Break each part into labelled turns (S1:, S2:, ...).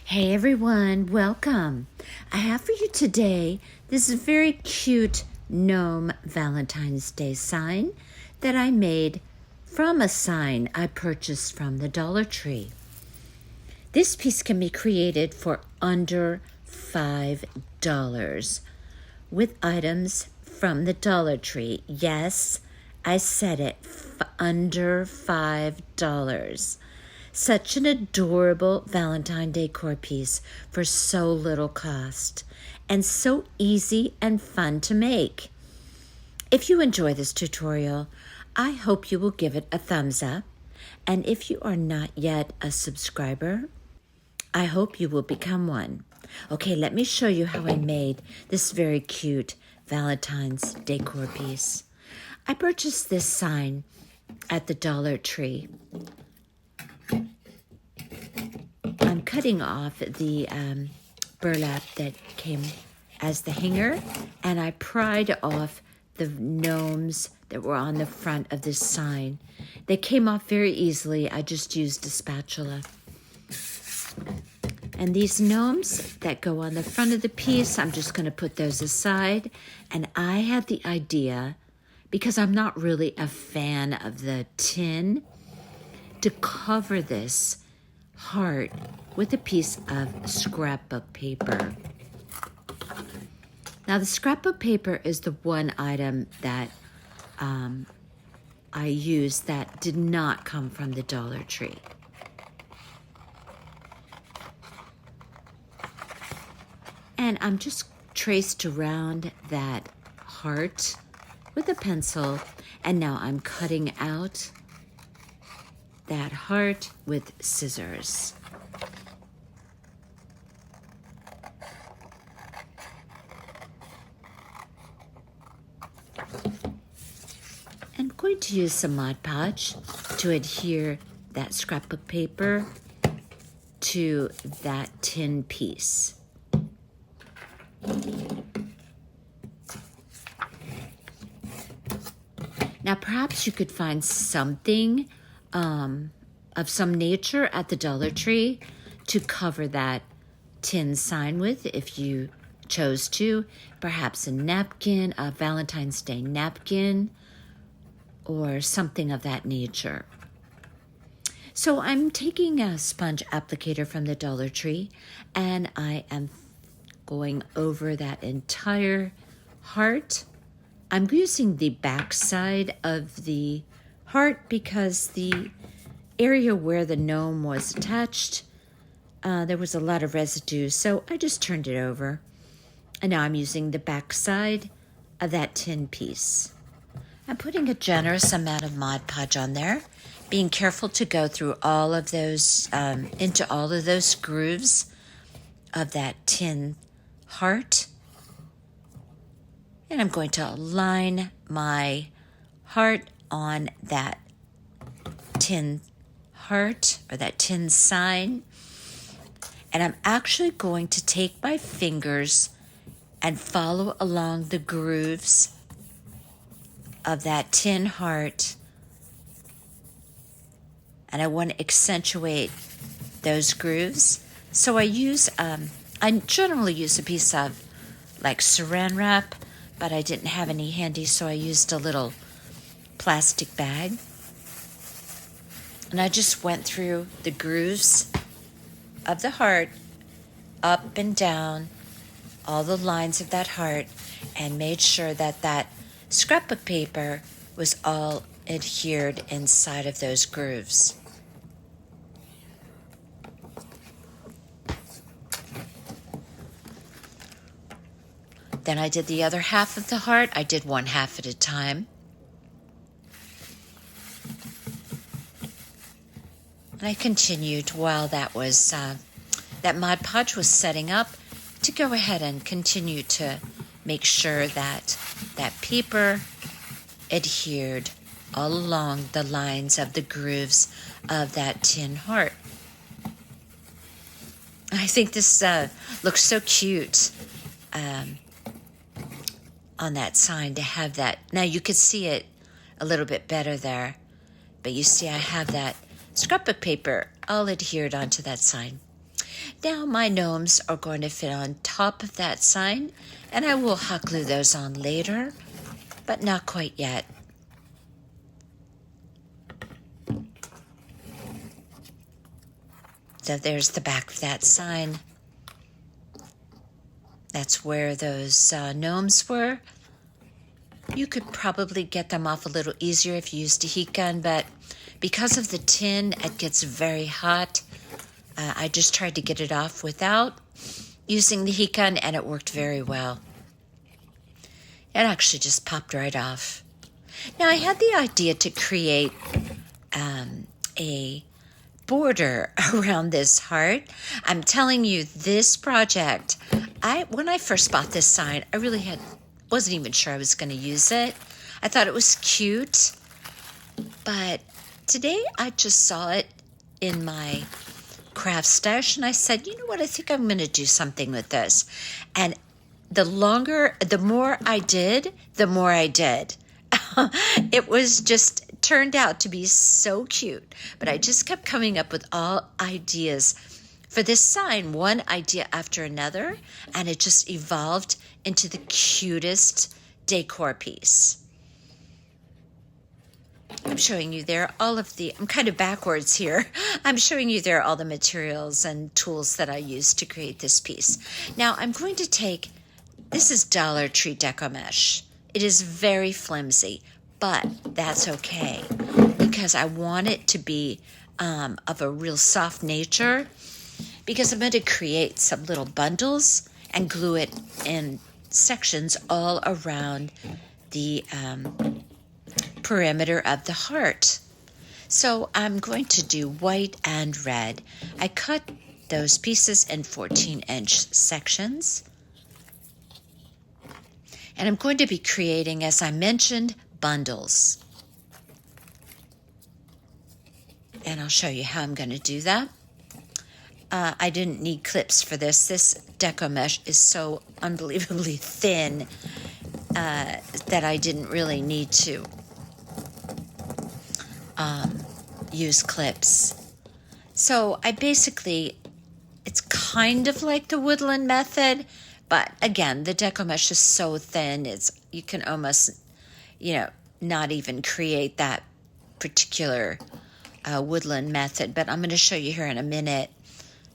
S1: Hey everyone, welcome. I have for you today this very cute Gnome Valentine's Day sign that I made from a sign I purchased from the Dollar Tree. This piece can be created for under $5 with items from the Dollar Tree. Yes, I said it, under $5. Such an adorable Valentine decor piece for so little cost, and so easy and fun to make. If you enjoy this tutorial, I hope you will give it a thumbs up, and if you are not yet a subscriber, I hope you will become one. Okay, let me show you how I made this very cute Valentine's decor piece. I purchased this sign at the Dollar Tree. I'm cutting off the burlap that came as the hanger, and I pried off the gnomes that were on the front of this sign. They came off very easily. I just used a spatula. And these gnomes that go on the front of the piece, I'm just going to put those aside. And I had the idea, because I'm not really a fan of the tin, to cover this heart with a piece of scrapbook paper. Now, the scrapbook paper is the one item that I used that did not come from the Dollar Tree. And I'm just traced around that heart with a pencil, and now I'm cutting out that heart with scissors. I'm going to use some Mod Podge to adhere that scrapbook paper to that tin piece. Now, perhaps you could find something of some nature at the Dollar Tree to cover that tin sign with if you chose to. Perhaps a napkin, a Valentine's Day napkin, or something of that nature. So I'm taking a sponge applicator from the Dollar Tree, and I am going over that entire heart. I'm using the back side of the heart because the area where the gnome was attached, there was a lot of residue, so I just turned it over. And now I'm using the back side of that tin piece. I'm putting a generous amount of Mod Podge on there, being careful to go through all of those, into all of those grooves of that tin heart. And I'm going to align my heart on that tin heart or that tin sign. And I'm actually going to take my fingers and follow along the grooves of that tin heart. And I want to accentuate those grooves. So I generally use a piece of like saran wrap, but I didn't have any handy, so I used a little plastic bag. And I just went through the grooves of the heart, up and down, all the lines of that heart, and made sure that that scrapbook paper was all adhered inside of those grooves. Then I did the other half of the heart. I did one half at a time. And I continued while that was that Mod Podge was setting up to go ahead and continue to make sure that that paper adhered all along the lines of the grooves of that tin heart. I think this looks so cute on that sign to have that. Now you could see it a little bit better there, but you see I have that scrapbook paper all adhered onto that sign. Now my gnomes are going to fit on top of that sign, and I will hot glue those on later, but not quite yet. So there's the back of that sign. That's where those gnomes were. You could probably get them off a little easier if you used a heat gun, but because of the tin, it gets very hot. I just tried to get it off without using the heat gun, and it worked very well. It actually just popped right off. Now, I had the idea to create a border around this heart. I'm telling you, this project, when I first bought this sign, I really wasn't even sure I was going to use it. I thought it was cute, but today I just saw it in my craft stash, and I said, you know what, I think I'm going to do something with this. And the more I did, the more I did. It was just turned out to be so cute, but I just kept coming up with all ideas for this sign, one idea after another, and it just evolved into the cutest decor piece. I'm showing you there I'm kind of backwards here. I'm showing you there all the materials and tools that I used to create this piece. Now I'm going to take, this is Dollar Tree deco mesh. It is very flimsy, but that's okay because I want it to be of a real soft nature, because I'm going to create some little bundles and glue it in sections all around the perimeter of the heart. So I'm going to do white and red. I cut those pieces in 14-inch sections. And I'm going to be creating, as I mentioned, bundles. And I'll show you how I'm going to do that. I didn't need clips for this. This deco mesh is so unbelievably thin that I didn't really need to use clips. So it's kind of like the woodland method, but again, the deco mesh is so thin, you can almost, not even create that particular woodland method. But I'm going to show you here in a minute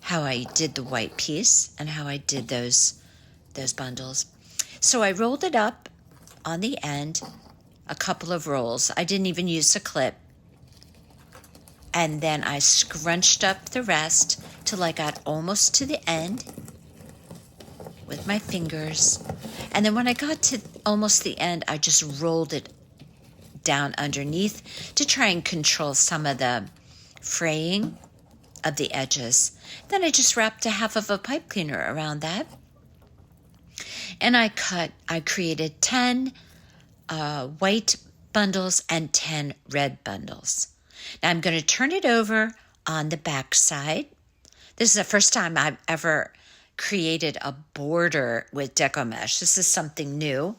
S1: how I did the white piece and how I did those bundles. So I rolled it up on the end, a couple of rolls. I didn't even use a clip. And then I scrunched up the rest till I got almost to the end with my fingers. And then when I got to almost the end, I just rolled it down underneath to try and control some of the fraying of the edges. Then I just wrapped a half of a pipe cleaner around that. And I created 10 white bundles and 10 red bundles. Now I'm going to turn it over on the back side. This is the first time I've ever created a border with deco mesh. This is something new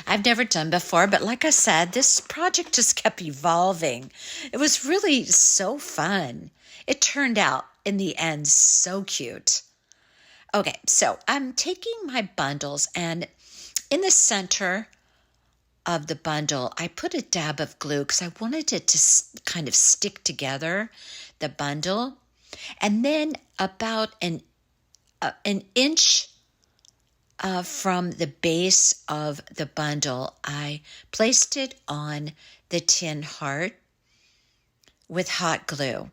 S1: I've never done before, but like I said, this project just kept evolving. It was really so fun. It turned out in the end so cute. Okay, so I'm taking my bundles, and in the center of the bundle, I put a dab of glue because I wanted it to kind of stick together, the bundle. And then about an inch from the base of the bundle, I placed it on the tin heart with hot glue.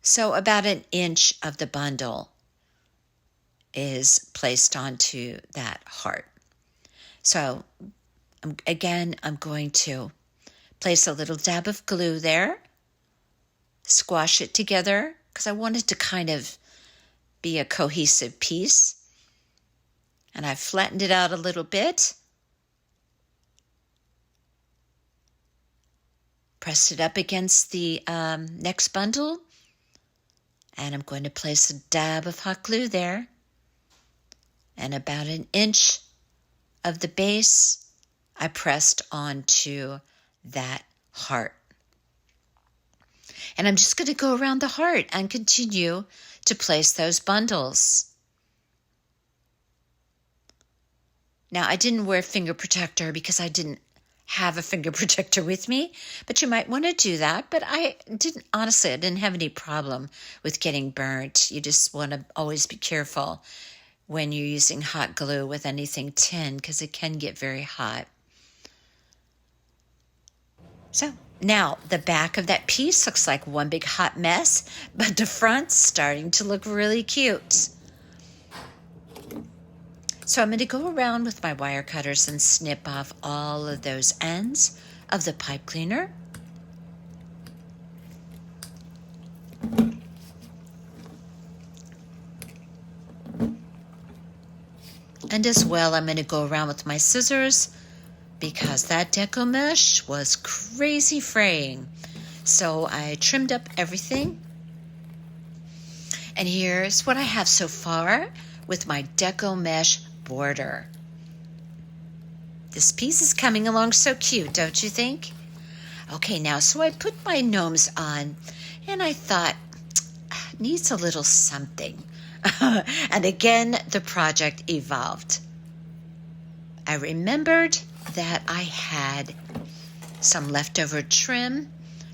S1: So about an inch of the bundle is placed onto that heart. So again, I'm going to place a little dab of glue there, squash it together because I want it to kind of be a cohesive piece. And I've flattened it out a little bit. Pressed it up against the next bundle. And I'm going to place a dab of hot glue there. And about an inch of the base, I pressed onto that heart. And I'm just going to go around the heart and continue to place those bundles. Now, I didn't wear finger protector because I didn't have a finger protector with me, but you might want to do that. But honestly, I didn't have any problem with getting burnt. You just want to always be careful when you're using hot glue with anything tin because it can get very hot. So now the back of that piece looks like one big hot mess, but the front's starting to look really cute. So I'm going to go around with my wire cutters and snip off all of those ends of the pipe cleaner. And as well, I'm going to go around with my scissors because that deco mesh was crazy fraying. So I trimmed up everything. And here's what I have so far with my deco mesh border. This piece is coming along so cute, don't you think? Okay, now, so I put my gnomes on, and I thought, needs a little something. And again, the project evolved. I remembered that I had some leftover trim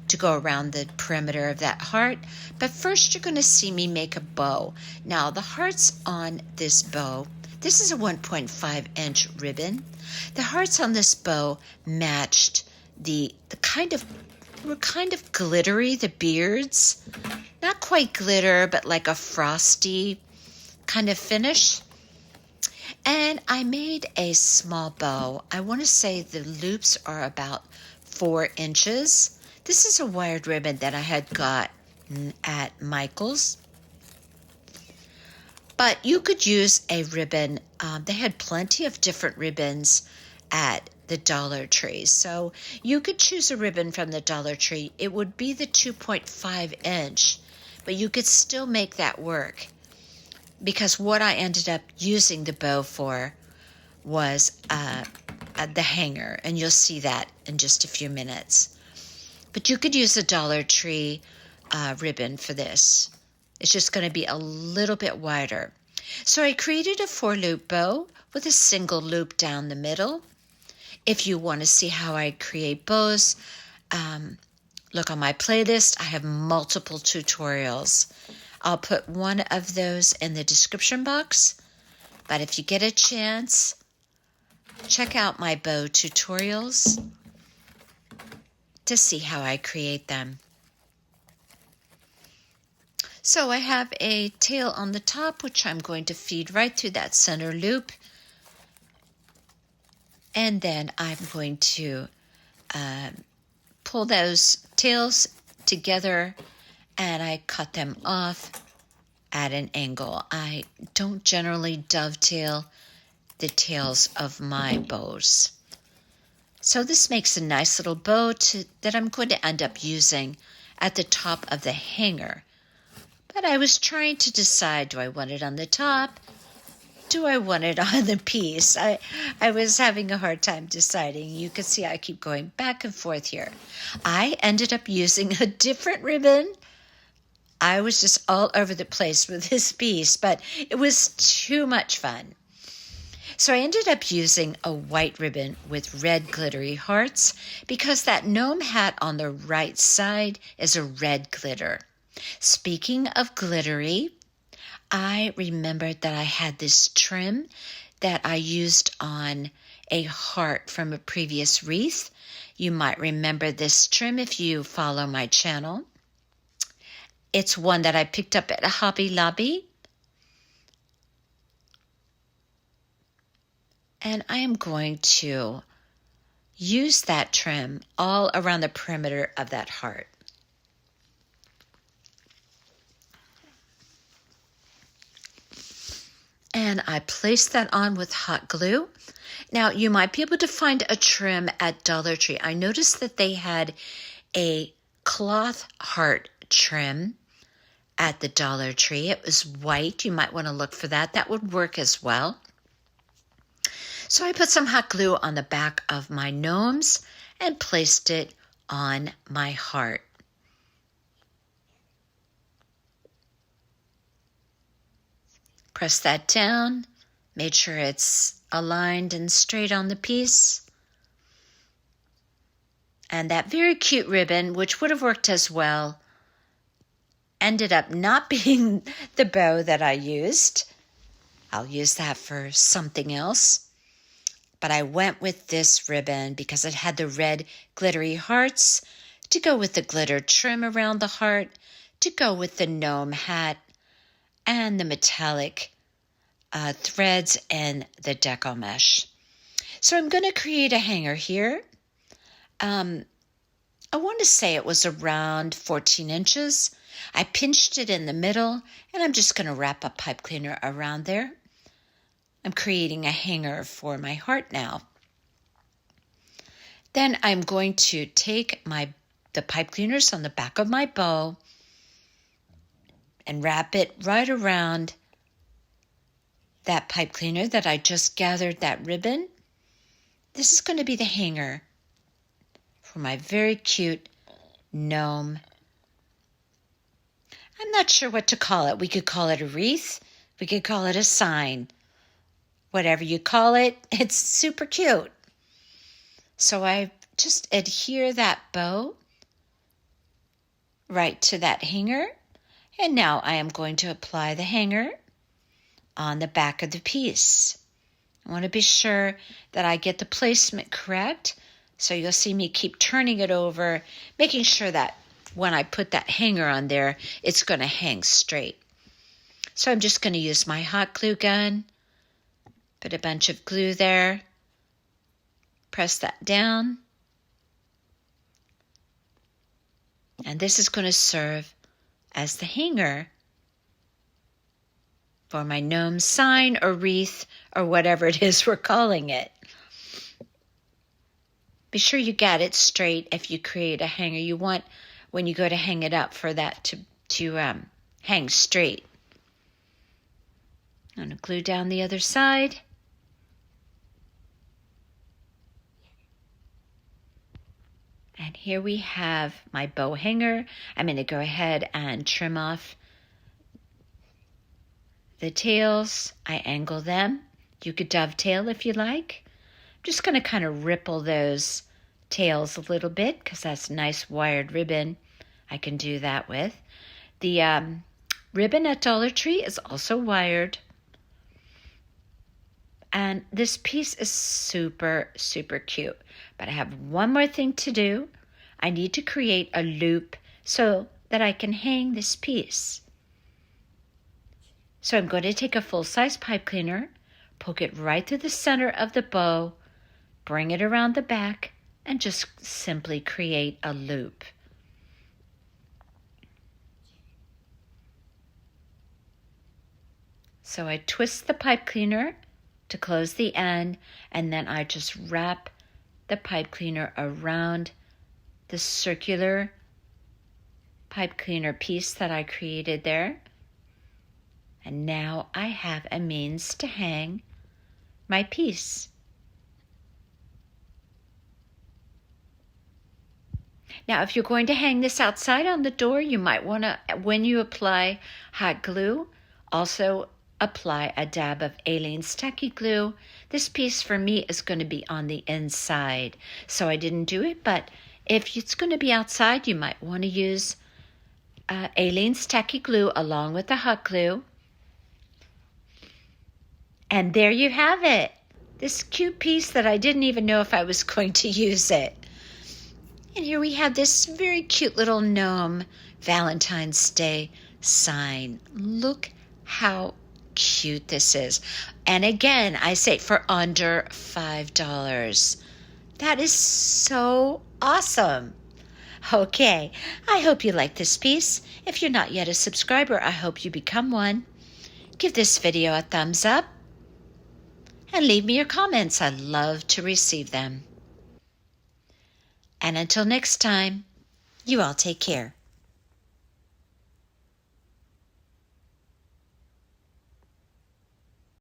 S1: to go around the perimeter of that heart, but first you're going to see me make a bow. Now, the hearts on this bow, this is a 1.5-inch ribbon. The hearts on this bow matched the were kind of glittery, the beards. Not quite glitter, but like a frosty kind of finish. And I made a small bow. I want to say the loops are about 4 inches. This is a wired ribbon that I had got at Michael's. But you could use a ribbon. They had plenty of different ribbons at the Dollar Tree. So you could choose a ribbon from the Dollar Tree. It would be the 2.5-inch, but you could still make that work. Because what I ended up using the bow for was the hanger, and you'll see that in just a few minutes. But you could use a Dollar Tree ribbon for this. It's just going to be a little bit wider. So I created a 4-loop bow with a single loop down the middle. If you want to see how I create bows, look on my playlist. I have multiple tutorials. I'll put one of those in the description box. But if you get a chance, check out my bow tutorials to see how I create them. So I have a tail on the top, which I'm going to feed right through that center loop. And then I'm going to pull those tails together, and I cut them off at an angle. I don't generally dovetail the tails of my bows. So this makes a nice little bow that I'm going to end up using at the top of the hanger. But I was trying to decide, do I want it on the top? Do I want it on the piece? I was having a hard time deciding. You can see I keep going back and forth here. I ended up using a different ribbon. I was just all over the place with this piece, but it was too much fun. So I ended up using a white ribbon with red glittery hearts because that gnome hat on the right side is a red glitter. Speaking of glittery, I remembered that I had this trim that I used on a heart from a previous wreath. You might remember this trim if you follow my channel. It's one that I picked up at a Hobby Lobby. And I am going to use that trim all around the perimeter of that heart. And I placed that on with hot glue. Now, you might be able to find a trim at Dollar Tree. I noticed that they had a cloth heart trim at the Dollar Tree. It was white. You might want to look for that. That would work as well. So I put some hot glue on the back of my gnomes and placed it on my heart. Press that down. Make sure it's aligned and straight on the piece. And that very cute ribbon, which would have worked as well, ended up not being the bow that I used. I'll use that for something else. But I went with this ribbon because it had the red glittery hearts to go with the glitter trim around the heart, to go with the gnome hat, and the metallic threads and the deco mesh. So I'm going to create a hanger here. I want to say it was around 14 inches. I pinched it in the middle, and I'm just going to wrap a pipe cleaner around there. I'm creating a hanger for my heart now. Then I'm going to take the pipe cleaners on the back of my bow and wrap it right around that pipe cleaner that I just gathered that ribbon. This is going to be the hanger for my very cute gnome. I'm not sure what to call it. We could call it a wreath. We could call it a sign. Whatever you call it, it's super cute. So I just adhere that bow right to that hanger. And now I am going to apply the hanger on the back of the piece. I want to be sure that I get the placement correct. So you'll see me keep turning it over, making sure that when I put that hanger on there, it's going to hang straight. So I'm just going to use my hot glue gun. Put a bunch of glue there. Press that down. And this is going to serve as the hanger for my gnome sign or wreath or whatever it is we're calling it. Be sure you got it straight if you create a hanger. You want, when you go to hang it up, for that to hang straight. I'm going to glue down the other side. And here we have my bow hanger. I'm going to go ahead and trim off the tails. I angle them. You could dovetail if you like. I'm just going to kind of ripple those tails a little bit because that's nice wired ribbon. I can do that with. The ribbon at Dollar Tree is also wired. And this piece is super, super cute. But I have one more thing to do. I need to create a loop so that I can hang this piece. So I'm going to take a full-size pipe cleaner, poke it right through the center of the bow, bring it around the back, and just simply create a loop. So I twist the pipe cleaner to close the end, and then I just wrap the pipe cleaner around the circular pipe cleaner piece that I created there. And now I have a means to hang my piece. Now, if you're going to hang this outside on the door, you might want to, when you apply hot glue, also apply a dab of Aleene's Tacky Glue. This piece for me is going to be on the inside, so I didn't do it, but if it's going to be outside, you might want to use Aleene's Tacky Glue along with the hot glue. And there you have it. This cute piece that I didn't even know if I was going to use it. And here we have this very cute little gnome Valentine's Day sign. Look how cute this is. And again, I say for under $5. That is so awesome. Okay, I hope you like this piece. If you're not yet a subscriber, I hope you become one. Give this video a thumbs up and leave me your comments. I love to receive them. And until next time, you all take care.